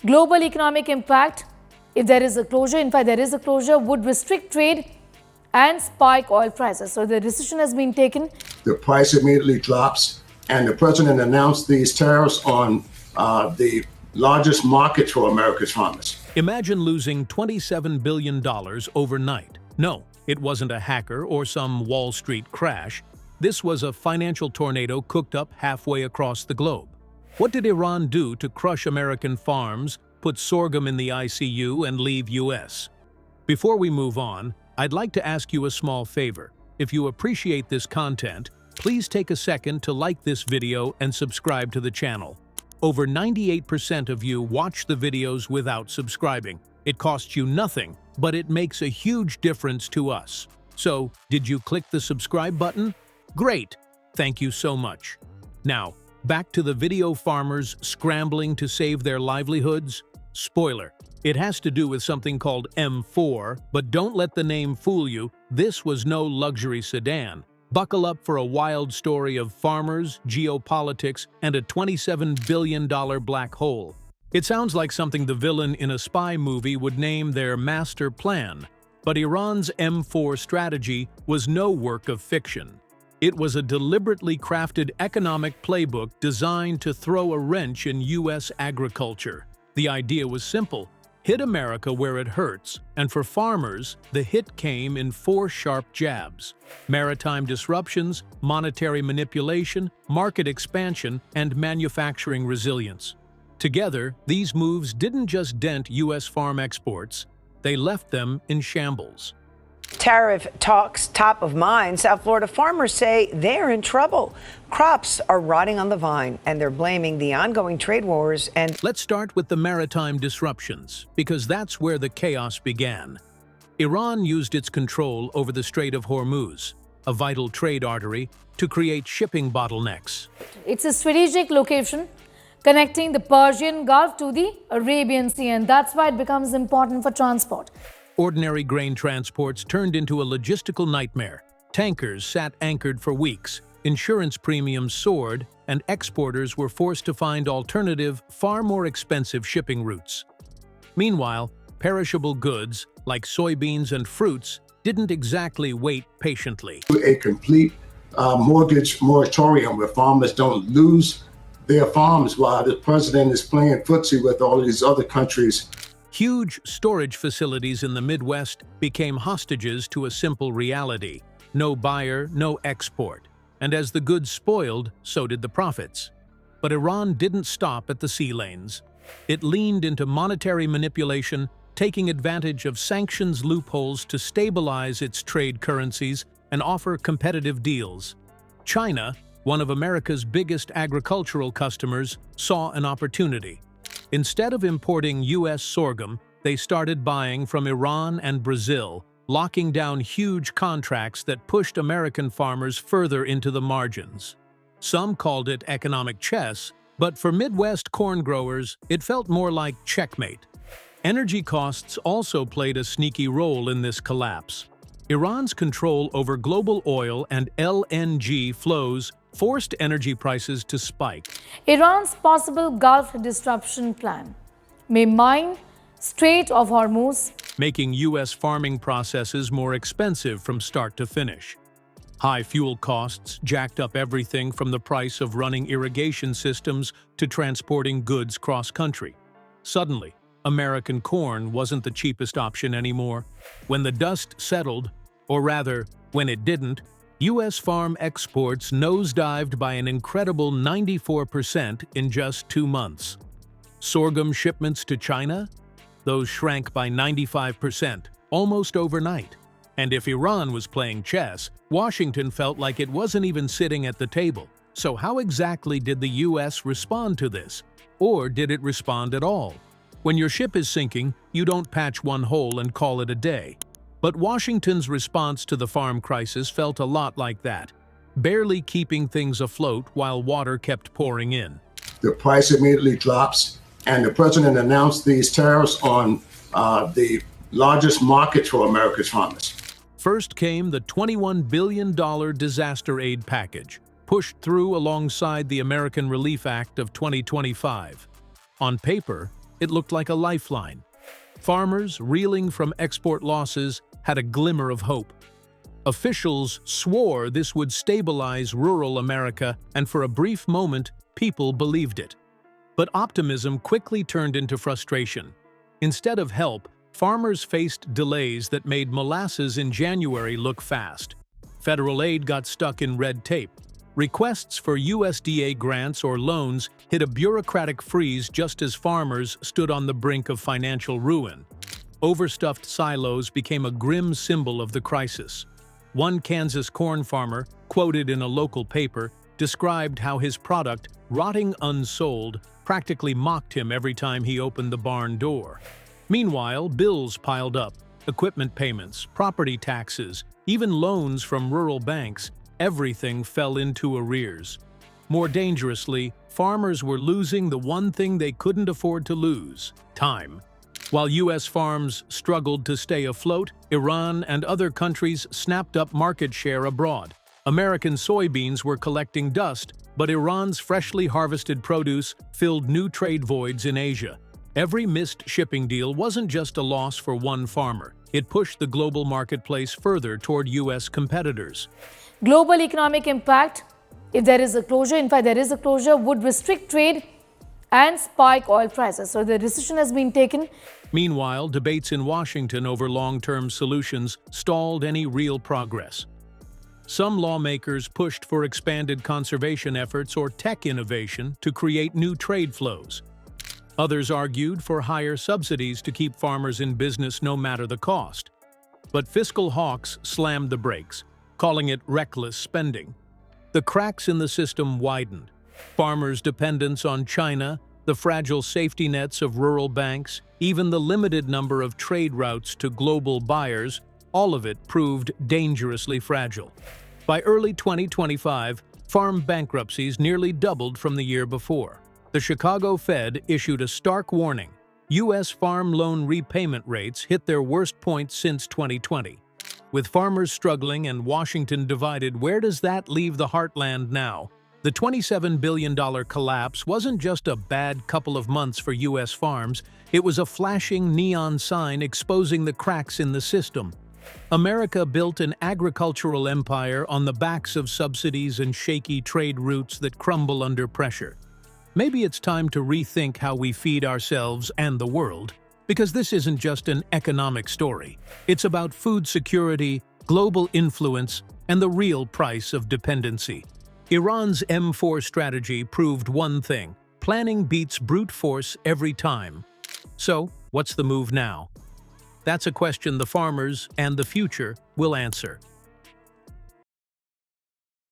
Global economic impact, if there is a closure, in fact there is a closure, would restrict trade and spike oil prices. So the decision has been taken. The price immediately drops, and the president announced these tariffs on the largest market for America's farmers. Imagine losing $27 billion overnight. No, it wasn't a hacker or some Wall Street crash. This was a financial tornado cooked up halfway across the globe. What did Iran do to crush American farms, put sorghum in the ICU, and leave US? Before we move on, I'd like to ask you a small favor. If you appreciate this content, please take a second to like this video and subscribe to the channel. Over 98% of you watch the videos without subscribing. It costs you nothing, but it makes a huge difference to us. So, did you click the subscribe button? Great! Thank you so much. Now, back to the video. Farmers scrambling to save their livelihoods. Spoiler, it has to do with something called M4, but don't let the name fool you. This was no luxury sedan. Buckle up for a wild story of farmers, geopolitics, and a $27 billion black hole. It sounds like something the villain in a spy movie would name their master plan, but Iran's M4 strategy was no work of fiction. It was a deliberately crafted economic playbook designed to throw a wrench in U.S. agriculture. The idea was simple: hit America where it hurts, and for farmers, the hit came in 4 sharp jabs: maritime disruptions, monetary manipulation, market expansion, and manufacturing resilience. Together, these moves didn't just dent U.S. farm exports, they left them in shambles. Tariff talks top of mind. South Florida farmers say they're in trouble. Crops are rotting on the vine, and they're blaming the ongoing trade wars and... Let's start with the maritime disruptions, because that's where the chaos began. Iran used its control over the Strait of Hormuz, a vital trade artery, to create shipping bottlenecks. It's a strategic location connecting the Persian Gulf to the Arabian Sea, and that's why it becomes important for transport. Ordinary grain transports turned into a logistical nightmare. Tankers sat anchored for weeks, insurance premiums soared, and exporters were forced to find alternative, far more expensive shipping routes. Meanwhile, perishable goods, like soybeans and fruits, didn't exactly wait patiently. A complete mortgage moratorium where farmers don't lose their farms while the president is playing footsie with all of these other countries. Huge storage facilities in the Midwest became hostages to a simple reality: no buyer, no export. And as the goods spoiled, so did the profits. But Iran didn't stop at the sea lanes. It leaned into monetary manipulation, taking advantage of sanctions loopholes to stabilize its trade currencies and offer competitive deals. China, one of America's biggest agricultural customers, saw an opportunity. Instead of importing U.S. sorghum, they started buying from Iran and Brazil, locking down huge contracts that pushed American farmers further into the margins. Some called it economic chess, but for Midwest corn growers, it felt more like checkmate. Energy costs also played a sneaky role in this collapse. Iran's control over global oil and LNG flows forced energy prices to spike. Iran's possible Gulf disruption plan may mine Strait of Hormuz, making U.S. farming processes more expensive from start to finish. High fuel costs jacked up everything from the price of running irrigation systems to transporting goods cross-country. Suddenly, American corn wasn't the cheapest option anymore. When the dust settled, or rather, when it didn't, U.S. farm exports nosedived by an incredible 94% in just 2 months. Sorghum shipments to China? Those shrank by 95%, almost overnight. And if Iran was playing chess, Washington felt like it wasn't even sitting at the table. So how exactly did the U.S. respond to this? Or did it respond at all? When your ship is sinking, you don't patch one hole and call it a day. But Washington's response to the farm crisis felt a lot like that, barely keeping things afloat while water kept pouring in. The price immediately drops, and the president announced these tariffs on the largest market for America's farmers. First came the $21 billion disaster aid package, pushed through alongside the American Relief Act of 2025. On paper, it looked like a lifeline. Farmers, reeling from export losses, had a glimmer of hope. Officials swore this would stabilize rural America, and for a brief moment, people believed it. But optimism quickly turned into frustration. Instead of help, farmers faced delays that made molasses in January look fast. Federal aid got stuck in red tape. Requests for USDA grants or loans hit a bureaucratic freeze just as farmers stood on the brink of financial ruin. Overstuffed silos became a grim symbol of the crisis. One Kansas corn farmer, quoted in a local paper, described how his product, rotting unsold, practically mocked him every time he opened the barn door. Meanwhile, bills piled up: equipment payments, property taxes, even loans from rural banks. Everything fell into arrears. More dangerously, farmers were losing the one thing they couldn't afford to lose: time. While U.S. farms struggled to stay afloat, Iran and other countries snapped up market share abroad. American soybeans were collecting dust, but Iran's freshly harvested produce filled new trade voids in Asia. Every missed shipping deal wasn't just a loss for one farmer. It pushed the global marketplace further toward U.S. competitors. Global economic impact, if there is a closure, in fact there is a closure, would restrict trade and spike oil prices. So the decision has been taken. Meanwhile, debates in Washington over long-term solutions stalled any real progress. Some lawmakers pushed for expanded conservation efforts or tech innovation to create new trade flows. Others argued for higher subsidies to keep farmers in business no matter the cost. But fiscal hawks slammed the brakes, calling it reckless spending. The cracks in the system widened. Farmers' dependence on China, the fragile safety nets of rural banks, even the limited number of trade routes to global buyers, all of it proved dangerously fragile. By early 2025, farm bankruptcies nearly doubled from the year before. The Chicago Fed issued a stark warning. U.S. farm loan repayment rates hit their worst point since 2020. With farmers struggling and Washington divided, where does that leave the heartland now? The $27 billion collapse wasn't just a bad couple of months for U.S. farms, it was a flashing neon sign exposing the cracks in the system. America built an agricultural empire on the backs of subsidies and shaky trade routes that crumble under pressure. Maybe it's time to rethink how we feed ourselves and the world, because this isn't just an economic story. It's about food security, global influence, and the real price of dependency. Iran's M4 strategy proved one thing: planning beats brute force every time. So, what's the move now? That's a question the farmers and the future will answer.